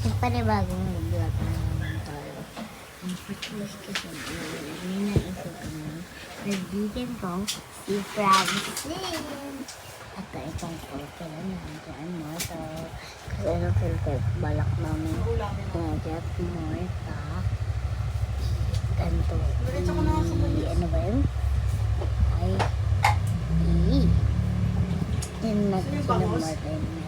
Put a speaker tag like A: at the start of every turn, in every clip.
A: Yung panibagong vlog na naman tayo. Ang patuloy kasi may naisip kami. Nagbitin ko si Francine. At itong filter na nandiyan mo. So, kasi itong filter, balak namin gadget mo. Ganito. Ano ba yun? Ay, yung nagsinamor tayo na.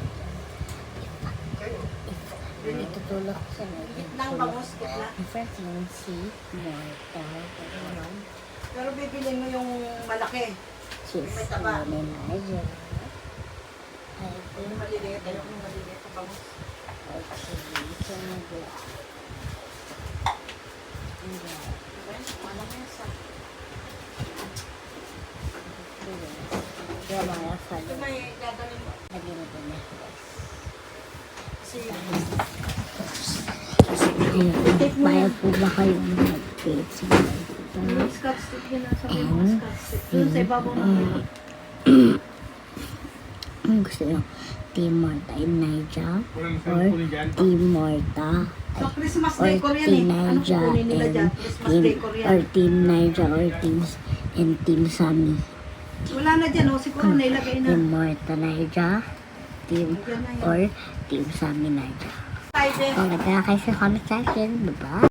A: Itutulak ko sa natin. Yung friends yung si Mortal.
B: Pero bibilin mo yung malaki.
A: Cheese.
B: May taba.
A: May manager. Ay,
B: Yung maliliit. Ayaw yung maliliit na bangus.
A: okay. So,
B: Malaki yan sa...
A: kaya mga follow.
B: Ito may gagaling mo.
A: Lagyan mo na.
B: Kasi...
A: Bayad po ba kayo ng mag-page?
B: Yung scotch stick yun nasa may mga scotch stick. Doon sa ibabaw ng
A: Gusto nyo, Team Morta in Naija or Team Morta
B: sa Christmas
A: or
B: decor yan
A: Team
B: eh. Anong
A: Naija
B: kukunin nila dyan?
A: and
B: Christmas decor yan.
A: or Team Naija or Team Sammy.
B: Wala na dyan oh. Siguro nailagay na.
A: Team Morta Naija, Team
B: Nandiyan na yan.
A: or Team Sammy Naija.
B: Friday.
A: O, nagkaka kayo sa comment section. Bye-bye.